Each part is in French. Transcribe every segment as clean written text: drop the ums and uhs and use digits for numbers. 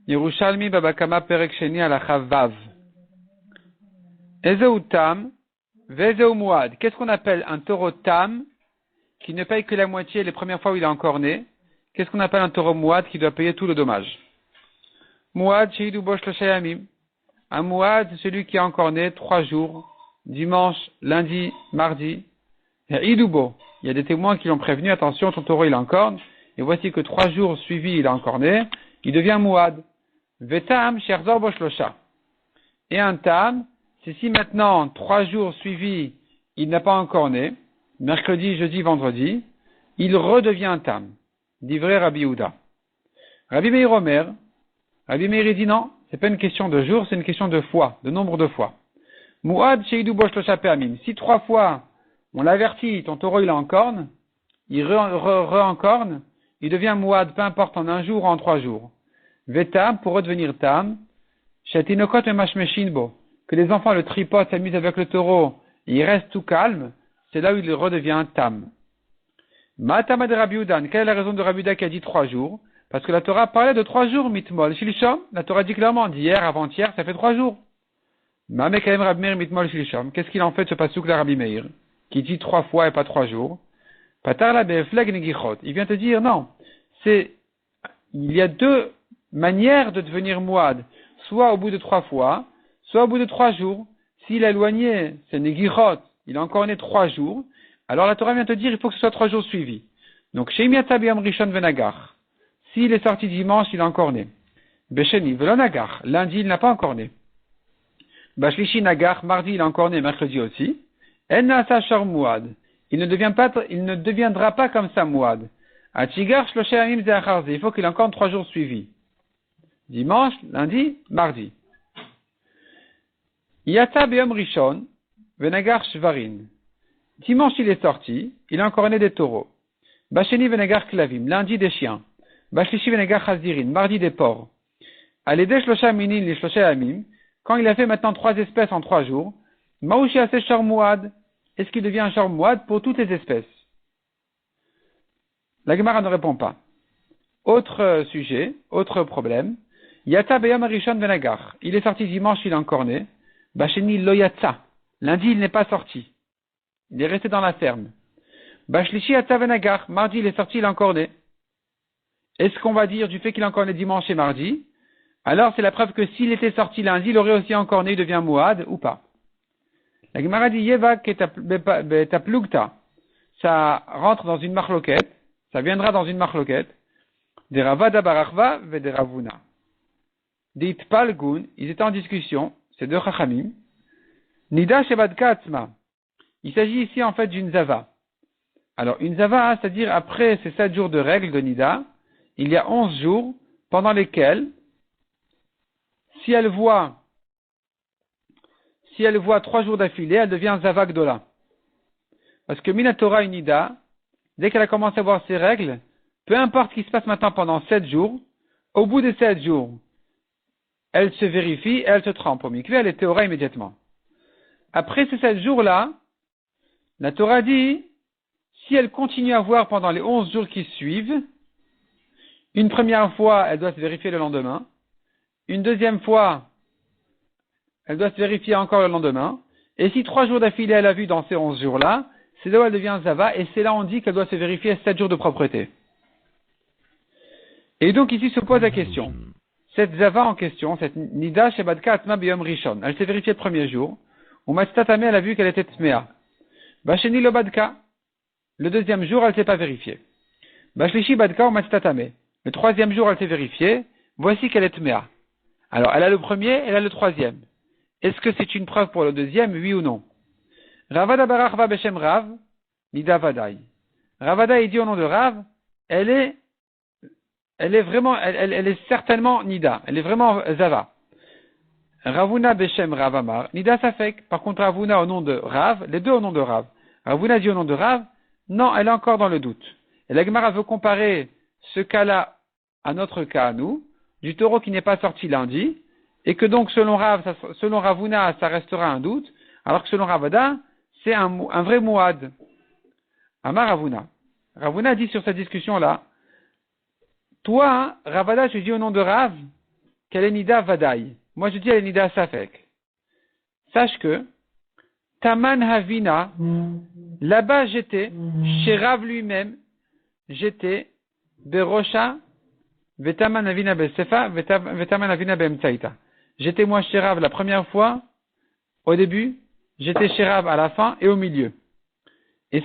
Yerushalmi Babakama Perek Sheni Halacha Vav. Ezeu Tam, Vezeu Muad. Qu'est-ce qu'on appelle un taureau Tam qui ne paye que la moitié les premières fois où il est encore né? Qu'est-ce qu'on appelle un taureau Muad qui doit payer tout le dommage? Muad Sheidu Bosh Lashayamim. Un Muad, c'est celui qui est encore né 3 jours, dimanche, lundi, mardi. Et Idubo. Il y a des témoins qui l'ont prévenu, attention, ton taureau il est encore. Et voici que 3 jours suivis, il est encore né. Il devient Muad. Vetam Sherzor Bosh Losha. Et un Tam, c'est si maintenant, 3 jours suivis, il n'a pas encore né, mercredi, jeudi, vendredi, il redevient un Tam. Divrei Rabbi Yehuda. Rabbi Meir Omer, Rabbi Meir dit non, c'est pas une question de jours, c'est une question de fois, de nombre de fois. Muad Sheidu Bosh Losha Pe'amim. Si 3 fois, on l'avertit, ton taureau il est en corne, il en corne, il devient Muad, peu importe en 1 jour ou en 3 jours. Vetam, pour redevenir Tam, Shatinokot et Mashmeshinbo, que les enfants le tripotent, s'amusent avec le taureau, et il reste tout calme, c'est là où il redevient Tam. Matama de Rabbi Udan, quelle est la raison de Rabbi Udan qui a dit 3 jours? Parce que la Torah parlait de 3 jours, mitmol, shilishom. La Torah dit clairement, d'hier, avant-hier, ça fait 3 jours. Mamekalem Rabbi Meir, mitmol, shilishom. Qu'est-ce qu'il en fait, ce pasouk de Rabbi Meir, qui dit 3 fois et pas 3 jours? Patar la befleg negichot. Il vient te dire, non, il y a 2 manières de devenir Muad. Soit au bout de 3 fois, soit au bout de 3 jours. S'il est éloigné, c'est negichot, il a encore né 3 jours, alors la Torah vient te dire, il faut que ce soit 3 jours suivis. Donc, Sheimiata biyam rishon venagar. S'il est sorti dimanche, il a encore né. Besheni velonagar. Lundi, il n'a pas encore né. Bashlishi nagar. Mardi, il a encore né. Mercredi aussi. Enna sachar muad. Il ne deviendra pas comme ça muad. Achigar shloshe amim zeacharze. Il faut qu'il ait encore 3 jours suivis. Dimanche, lundi, mardi. Yata biyam rishon venagar shvarin. Dimanche, il est sorti. Il a encore né des taureaux. Basheni venagar klavim. Lundi, des chiens. Bashlishi venagar chazirin, mardi des porcs. Aledeh shlosha minin li shlosha amim, quand il a fait maintenant 3 espèces en 3 jours, Maouchi ase shor muad, est-ce qu'il devient un shor muad pour toutes les espèces? La Gemara ne répond pas. Autre sujet, autre problème. Yata beyam arishon venagar, il est sorti dimanche, il est encore né. Basheni lo yatsa, lundi il n'est pas sorti. Il est resté dans la ferme. Bashlishi yatsa venagar, mardi il est sorti, il est encore né. Est-ce qu'on va dire du fait qu'il a encore né dimanche et mardi? Alors c'est la preuve que s'il était sorti lundi, il aurait aussi encore né, il devient Muad ou pas. La Gemara dit Yeva ketaplugta. Ça rentre dans une marloquette, ça viendra dans une marloquette. Des Ravada Barachva ve des Ravuna. Des Itpalgun, ils étaient en discussion, c'est 2 Chachamim. Nida Shebadka Atzma. Il s'agit ici en fait d'une Zava. Alors une Zava, c'est-à-dire après ces 7 jours de règles de Nida, il y a 11 jours pendant lesquels, si elle voit 3 jours d'affilée, elle devient Zava Gdola. Parce que Minatora Unida, dès qu'elle a commencé à voir ses règles, peu importe ce qui se passe maintenant pendant 7 jours, au bout des 7 jours, elle se vérifie et elle se trempe au mikvé, elle est Théora immédiatement. Après ces 7 jours-là, la Torah dit, si elle continue à voir pendant les 11 jours qui suivent, une première fois, elle doit se vérifier le lendemain. Une deuxième fois, elle doit se vérifier encore le lendemain. Et si 3 jours d'affilée elle a vu dans ces 11 jours-là, c'est là où elle devient Zava, et c'est là où on dit qu'elle doit se vérifier 7 jours de propreté. Et donc ici se pose la question. Cette Zava en question, cette Nida Shebadka Atma Biyom Rishon, elle s'est vérifiée le premier jour. Ou Matztatame, elle a vu qu'elle était Tmea. Basheni Lobadka. Le deuxième jour, elle ne s'est pas vérifiée. Bashlishi Badka ou Matztatame. Le 3e jour, elle s'est vérifiée. Voici qu'elle est Tmea. Alors, elle a le premier, elle a le 3e. Est-ce que c'est une preuve pour le 2e, oui ou non? Ravada Barachva Beshem Rav, Nida Vadai. Ravada, il dit au nom de Rav, elle est certainement Nida. Elle est vraiment Zava. Ravuna Beshem Rav Amar, Nida Safek. Par contre, Ravuna au nom de Rav, les deux au nom de Rav. Ravuna dit au nom de Rav, non, elle est encore dans le doute. Et la Gemara veut comparer ce cas-là à notre cas à nous, du taureau qui n'est pas sorti lundi, et que donc selon Ravuna, ça restera un doute, alors que selon Ravada, c'est un vrai Muad. Amar Ravuna. Ravuna dit sur cette discussion-là, toi, Ravada, tu dis au nom de Rav, qu'elle est Nida Vadaï. Moi, je dis elle est Nida Safek. Sache que, Taman Havina, là-bas j'étais, chez Rav lui-même, j'étais, Berosha, Vetaman Havina Besefa, Vetaman Havina Beemtsaïta. J'étais moi chez Rav la première fois, au début, j'étais chez Rav à la fin et au milieu. Et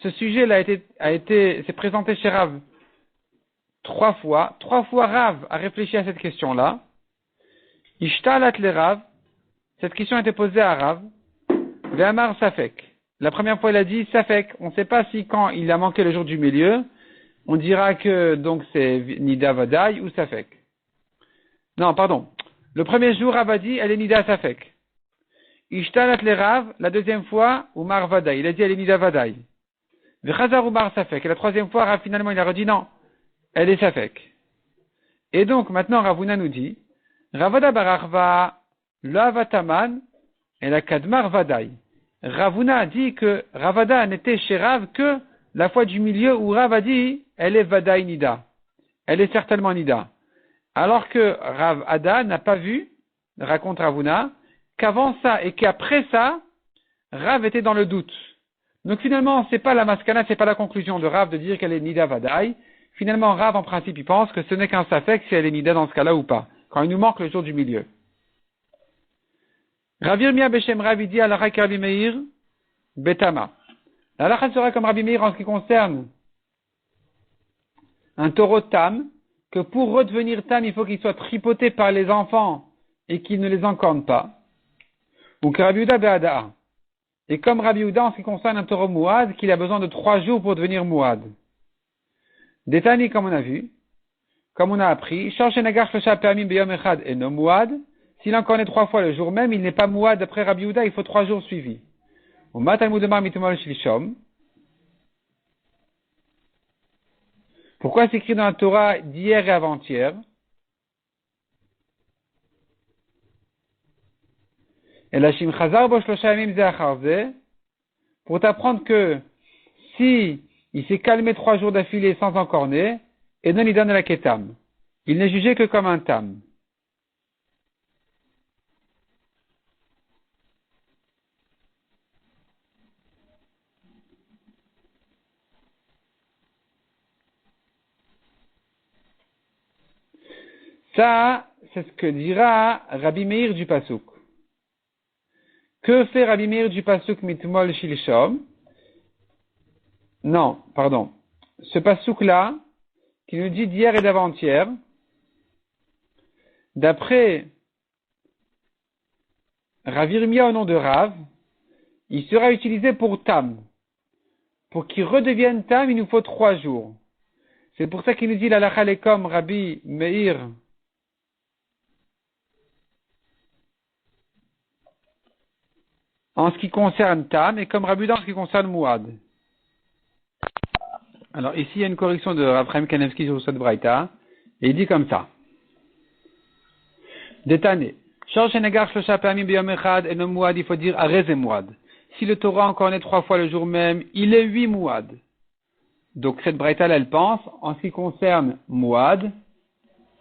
ce sujet-là s'est présenté chez Rav 3 fois. 3 fois Rav a réfléchi à cette question-là. Ishtalat le Rav. Cette question a été posée à Rav. Ve'amar Safek. La première fois, il a dit Safek. On ne sait pas si quand il a manqué le jour du milieu, on dira que donc c'est Nida Vadaï ou Safek. Non, pardon. Le premier jour, Rav a dit elle est Nida Safek. Ishtalat le Rav, la deuxième fois, Umar Vadaï. Il a dit elle est Nida Vadaï. Ve'chazar Umar Safek. Et la troisième fois, Rav finalement, il a redit non, elle est Safek. Et donc, maintenant, Ravuna nous dit Ravada Bararva. L'avataman et la kadmar vadaï. Ravuna a dit que Ravada n'était chez Rav que la fois du milieu où Rav a dit elle est vadaï nida. Elle est certainement nida. Alors que Rav Ada n'a pas vu, raconte Ravuna, qu'avant ça et qu'après ça, Rav était dans le doute. Donc finalement, c'est pas la maskana, c'est pas la conclusion de Rav de dire qu'elle est nida vadaï. Finalement, Rav en principe, il pense que ce n'est qu'un safek si elle est nida dans ce cas-là ou pas. Quand il nous manque le jour du milieu. Rav Yirmiyah Beshem Rav dit Alakha Rabbi Meir Betama. L'alakha sera comme Rabbi Meir en ce qui concerne un taureau tam, que pour redevenir tam, il faut qu'il soit tripoté par les enfants et qu'il ne les encorne pas. Ou que Rabbi Yehuda Be'ada'a. Et comme Rabbi Yehuda en ce qui concerne un taureau mouad, qu'il a besoin de 3 jours pour devenir mouad. Détani, comme on a vu, comme on a appris, Shor Shenagar Shlosha Pe'amim Beyom Echad et no mouad. S'il en connaît 3 fois le jour même, il n'est pas mouad d'après Rabbi Yehuda, il faut 3 jours suivis. Au Matalmud Omar Mitumol Shilshom. Pourquoi c'est écrit dans la Torah d'hier et avant-hier? Et la Shim Chazar Bo Shlosha Yamim Ze Achar Ze, pour t'apprendre que si il s'est calmé 3 jours d'affilée sans encorner, et non il donne la ketam. Il n'est jugé que comme un tam. Ça, c'est ce que dira Rabbi Meir du Pasuk. Que fait Rabbi Meir du Pasuk mitmol shilshom? Non, pardon. Ce Pasuk-là, qui nous dit d'hier et d'avant-hier, d'après Rav Yirmiyah au nom de Rav, il sera utilisé pour Tam. Pour qu'il redevienne Tam, il nous faut 3 jours. C'est pour ça qu'il nous dit l'alakha est comme Rabbi Meir en ce qui concerne Tam et comme Rabbi Yehuda en ce qui concerne Mouad. Alors ici il y a une correction de Rav Chaim Kanevski sur cette braïta et il dit comme ça. Détané. Shor shenagar shlosha pe'amim b'yom echad et no Mouad, il faut dire arez et Mouad. Si le Torah encore est 3 fois le jour même, il est 8 Mouad. Donc cette braïta elle pense en ce qui concerne Mouad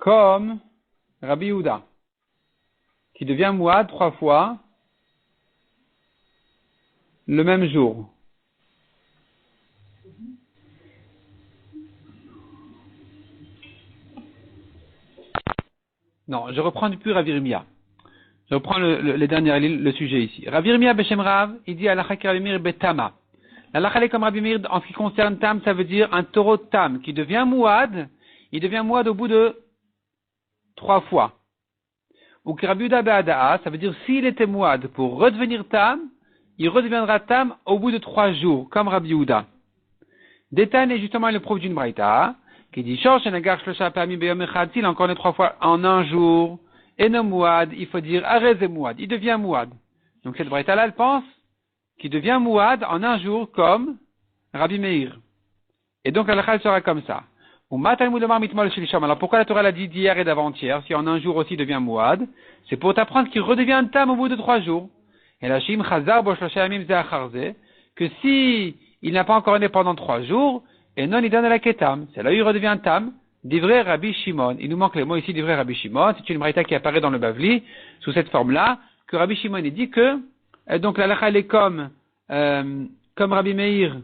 comme Rabbi Yehuda qui devient Mouad 3 fois le même jour. Non, je reprends depuis Rav Yirmiyah. Je reprends les dernières lignes, le sujet ici. Rav Yirmiyah Beshem Rav, il dit Alakha Rabbi Meir Betama. L'alakha est comme Rabbi Meir en ce qui concerne Tam, ça veut dire un taureau Tam qui devient Mouad, il devient Mouad au bout de 3 fois. Ou que Rabbi Yehuda Be'ada'a, ça veut dire s'il était Mouad pour redevenir Tam, il redeviendra Tam au bout de 3 jours, comme Rabbi Yehuda. Détan est justement le prouve d'une braïta, qui dit Shor shenagar shlosha pe'amim beyom echad, s'il encore 3 fois en un jour, et non Mouad, il faut dire arez et Mouad, il devient Mouad. Donc cette braïta là, elle pense qu'il devient Mouad en un jour comme Rabbi Meir. Et donc la sera comme ça. Alors pourquoi la Torah l'a dit d'hier et d'avant-hier, si en un jour aussi il devient Mouad? C'est pour t'apprendre qu'il redevient Tam au bout de 3 jours. Et la Shim Chazar Bo Shlosha Yamim Ze Achar Ze, que si il n'a pas encore né pendant 3 jours, et non il donne la Ketam, c'est là où il redevient Tam Divrei Rabbi Shimon. Il nous manque les mots ici, Divrei Rabbi Shimon. C'est une braïta qui apparaît dans le Bavli, sous cette forme-là, que Rabbi Shimon, il dit que, donc la halakha, elle est comme Rabbi Meir,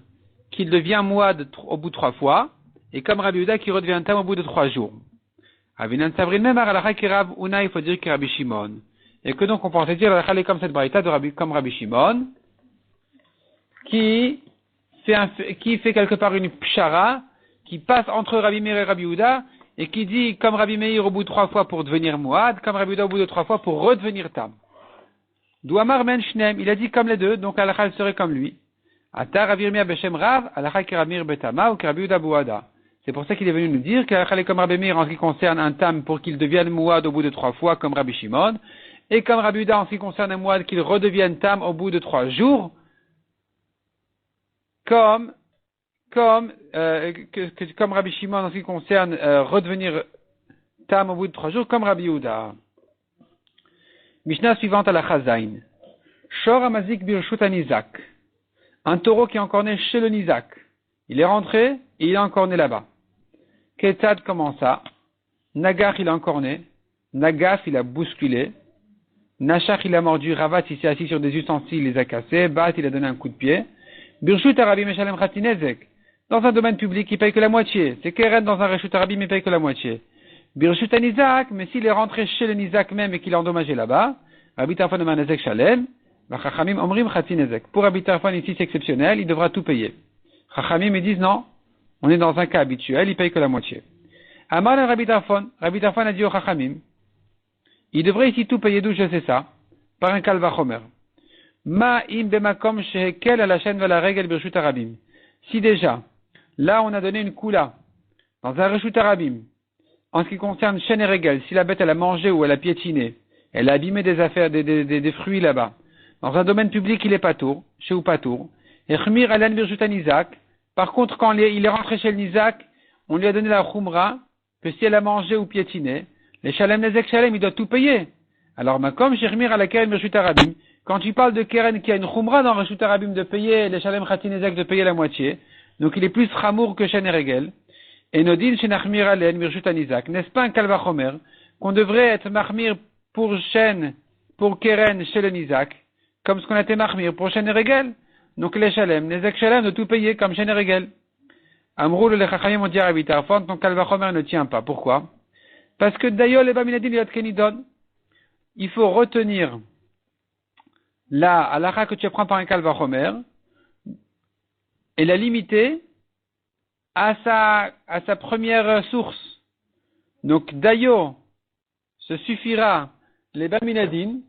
qui devient mouad au bout de 3 fois, et comme Rabbi Yehuda, qui redevient tam au bout de 3 jours. Avinan Savrin, même à halakha qui Rav Una, il faut dire que Rabbi Shimon. Et que donc on pensait dire la halakha, elle est comme cette braïta comme Rabbi Shimon, qui fait quelque part une pshara, qui passe entre Rabbi Meir et Rabbi Yehuda, et qui dit, comme Rabbi Meir au bout de 3 fois pour devenir mouad, comme Rabbi Yehuda au bout de 3 fois pour redevenir tam. Douamar men shnem, il a dit comme les deux, donc halakha serait comme lui. Ata Rabbi Yirmiyah beshem Rav, halakha ki Rabbi Meir betama ou ki Rabbi Yehuda bouada. C'est pour ça qu'il est venu nous dire qu'halakha est comme Rabbi Meir en ce qui concerne un tam pour qu'il devienne mouad au bout de 3 fois comme Rabbi Shimon, et comme Rabbi Yehuda en ce qui concerne un mouad qu'il redevienne tam au bout de 3 jours, comme Rabbi Shimon en ce qui concerne redevenir tam au bout de 3 jours, comme Rabbi Yehuda. Mishnah suivante à la Chazain. Shor Amazik Birshut Anizak. Un taureau qui est encore né chez le Nizak. Il est rentré et il est encore né là-bas. Ketzad, comment ça? Nagach, il est encore né. Nagaf, il a bousculé. Nashach, il a mordu. Ravat, il s'est assis sur des ustensiles, il les a cassés. Bat, il a donné un coup de pied. Birshut Arabi Meshalem Khatinezek. Dans un domaine public, il paye que la moitié. C'est Keren dans un Reshut Arabi, mais il paye que la moitié. Birshut Anizak, mais s'il est rentré chez le Nizak même et qu'il est endommagé là-bas, Rabbi Tarfon de Manezek Shalem, Chachamim Omrim Khatinezek. Pour Rabbi Tarfon, ici c'est exceptionnel, il devra tout payer. Chachamim, ils disent non, on est dans un cas habituel, il paye que la moitié. Amar Rabbi Tarfon a dit au Chachamim, il devrait ici tout payer, d'où je sais ça, par un kalvachomer. Ma im bemakom shehekel à la chaîne va la règle Birshut Arabim. Si déjà, là on a donné une koula, dans un Reshut Arabim, en ce qui concerne chaîne et régel, si la bête elle a mangé ou elle a piétiné, elle a abîmé des affaires, des fruits là-bas, dans un domaine public il est patour, chez ou patour, et chmir alen birshut Nizak, par contre quand il est rentré chez le Nizak, on lui a donné la khumra, que si elle a mangé ou piétiné, les shalem nezek shalem, il doit tout payer. Alors comme chez chmir à la keren birshut Arabim, quand tu parles de keren qui a une khumra dans Reshut Arabim de payer, les shalem khatinezek de payer la moitié, donc il est plus chamour que chaîne et régel, et Nodin Shenachmir Alen Mirshut Anizak, n'est-ce pas un kalvachomer qu'on devrait être mahmir pour Shen, pour Keren chez le Nizak, comme ce qu'on a été mahmir pour Shen et Regel? Donc les Shalem, Nezek Shalem de tout payer comme Shen et Regel. Amroul le Chachamim ont dit à Rabbi Tarfon, ton kalvachomer ne tient pas. Pourquoi? Parce que d'ailleurs, les Baminadin Yot Kenidon, il faut retenir la halakha que tu apprends par un kalvachomer et la limiter à sa première source. Donc, Dayo, ce suffira, les Baminadin,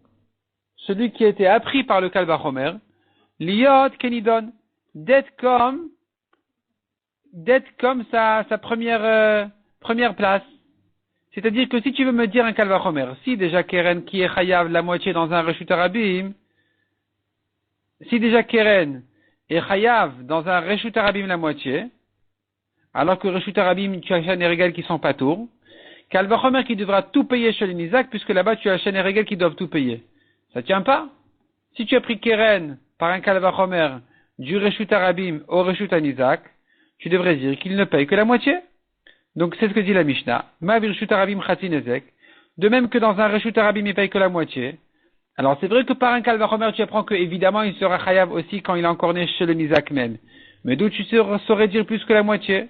celui qui a été appris par le Kalvachomer, Liot Kenidon, d'être comme sa première place. C'est-à-dire que si tu veux me dire un Kalvachomer, si déjà Keren qui est Chayav la moitié dans un Reshut Arabim, si déjà Keren est Chayav dans un Reshut Arabim la moitié, alors que Reshut Arabim, tu as Shen et Regel qui sont pas tours, Kalvachomer qui devra tout payer chez les Nizak, puisque là-bas tu as Shen et Regel qui doivent tout payer. Ça tient pas? Si tu as pris Keren par un Kalvachomer du Reshut Arabim au Reshut Anizak, tu devrais dire qu'il ne paye que la moitié. Donc c'est ce que dit la Mishnah. Ma Reshut Arabim Khatinezek. De même que dans un Reshut Arabim il paye que la moitié. Alors c'est vrai que par un Kalvachomer tu apprends que évidemment il sera Chayav aussi quand il est encore né chez le Nizak même. Mais d'où tu saurais dire plus que la moitié?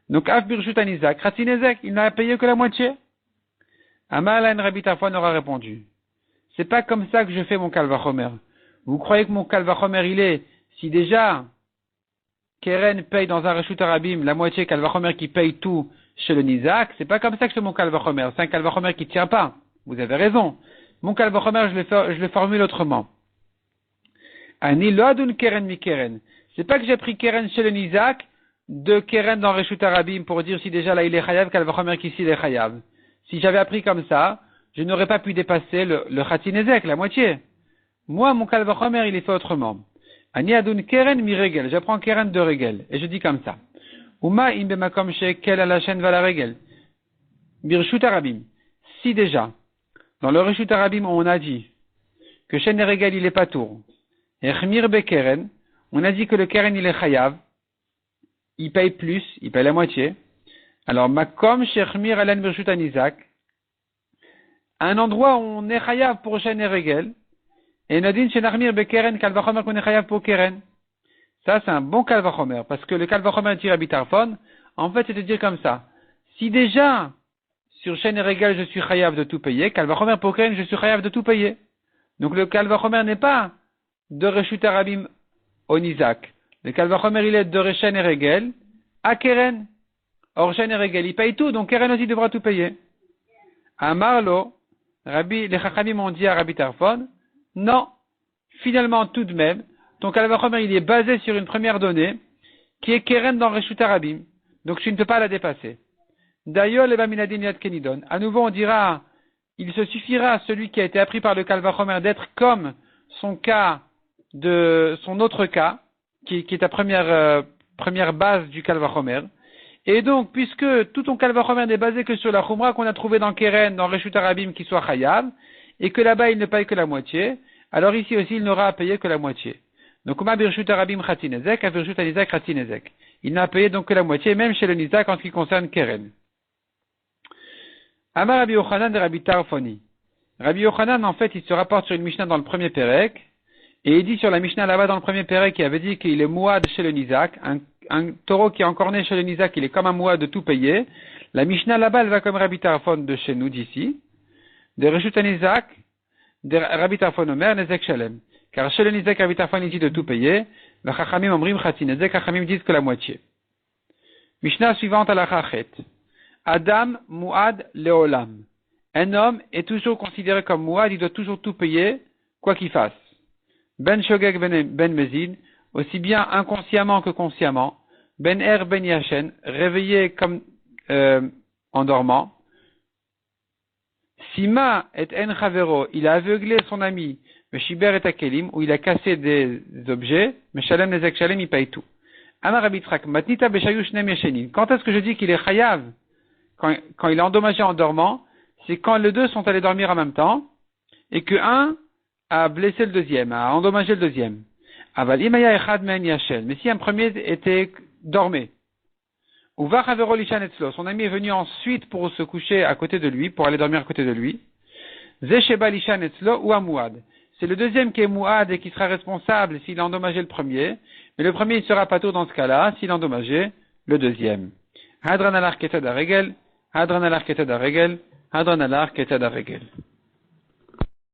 Donc, Af Birshut Anizak, Khatinezek, il n'a payé que la moitié. Amalan Rabbi Tarfon aura répondu. C'est pas comme ça que je fais mon Kalvachomer. Vous croyez que mon Kalvachomer il est, si déjà, Keren paye dans un Reshut Arabim la moitié Kalvachomer qui paye tout chez le Nizak, c'est pas comme ça que je fais mon Kalvachomer. C'est un Kalvachomer qui tient pas. Vous avez raison. Mon Kalvachomer, je le formule autrement. Ani lo adun Keren mi Keren. C'est pas que j'ai pris Keren chez le Nizak, de Keren dans Reshut Arabim pour dire si déjà là il est Chayav, Kalvachomer qu'ici il est Chayav. Si j'avais appris comme ça, je n'aurais pas pu dépasser le Khatinezek, la moitié. Moi, mon Kalvachomer, il est fait autrement. Ani adun Keren mi Regel. J'apprends Keren de Regel. Et je dis comme ça. Uma im bemakom shekel à la chaîne va la Regel. Birshut Arabim. Si déjà, dans le Reshut Arabim, on a dit que Shen et Regel, il est pas tour. Et Chmir be Keren, on a dit que le Keren, il est Chayav. Il paye plus, il paye la moitié. Alors, Makom Shechmir Alen Birshut Anizak, un endroit où on est chayav pour Shen et Regel, et Nadine Shenarmir Bekeren Kalvachomer qu'on est chayav pour Keren. Ça, c'est un bon Kalvachomer, parce que le Kalvachomer tir Bitarfon, en fait, c'est de dire comme ça. Si déjà, sur Shen et Regel, je suis chayav de tout payer, Kalvachomer pour Keren, je suis chayav de tout payer. Donc le Kalvachomer n'est pas de Reshut Arabim au Nizak. Le Kalvachomer, il est de Shen et Regel à Keren. Or, Shen et Regel, il paye tout, donc Keren aussi devra tout payer. À Marlo, les Chachamim ont dit à Rabbi Tarfon, non, finalement, tout de même, ton Kalvachomer, il est basé sur une première donnée, qui est Keren dans Reshut Arabim. Donc, tu ne peux pas la dépasser. D'ailleurs, les Baminadin Yad Kenidon. À nouveau, on dira, il se suffira à celui qui a été appris par le Kalvachomer d'être comme son autre cas, qui est ta première base du Kalvachomer. Et donc, puisque tout ton Kalvachomer n'est basé que sur la Khumra qu'on a trouvé dans Keren, dans Reshut Arabim, qui soit Chayav, et que là-bas il ne paye que la moitié, alors ici aussi il n'aura à payer que la moitié. Donc, Oma Birshut Arabim Khatinezek, à Birshut Anizak Khatinezek. Il n'a payé donc que la moitié, même chez le Nizak en ce qui concerne Keren. Amar Rabbi Yochanan de Rabbi Tarfoni. Rabbi Yochanan, en fait, il se rapporte sur une Mishnah dans le premier Pérek, et il dit sur la Mishnah là-bas dans le premier Pérek, qui avait dit qu'il est Mouad chez le Nizak, un taureau qui est encore né chez le Nizak, il est comme un Mouad de tout payer. La Mishnah là-bas, elle va comme Rabbi Tarfon de chez nous, d'ici. De Reshut Nizak, de Rabbi Tarfon Omer, Nezek Shalem. Car chez le Nizak, Rabbi Tarfon, il dit de tout payer. Le Chachamim Omrim Chati Nezek, Chachamim disent que la moitié. Mishnah suivante à la Chachet. Adam Mouad Leolam. Un homme est toujours considéré comme Mouad, il doit toujours tout payer, quoi qu'il fasse. Ben Shogeg Ben Mezid, aussi bien inconsciemment que consciemment. Ben Ben Yashen, réveillé comme en dormant. Sima et En Chavero, il a aveuglé son ami, Meshiber et Akelim, où il a cassé des objets, Meshalem Nezek Shalem, il paye tout. Amar Abitrak, Matnita Beshayush Nem Yashenin. Quand est-ce que je dis qu'il est Chayav? Quand il est endommagé en dormant, c'est quand les deux sont allés dormir en même temps, et que un a blessé le deuxième, a endommagé le deuxième. Aval imaya echad men yashel. Mais si un premier était dormé, ou va chavero lishan etzlo, son ami est venu ensuite pour se coucher à côté de lui, pour aller dormir à côté de lui. Zesheba lishan etzlo ou amouad. C'est le deuxième qui est mouad et qui sera responsable s'il a endommagé le premier, mais le premier il sera pas tôt dans ce cas-là s'il a endommagé le deuxième. Hadran alar ketada regel, hadran alar ketada regel, hadran alar ketada regel.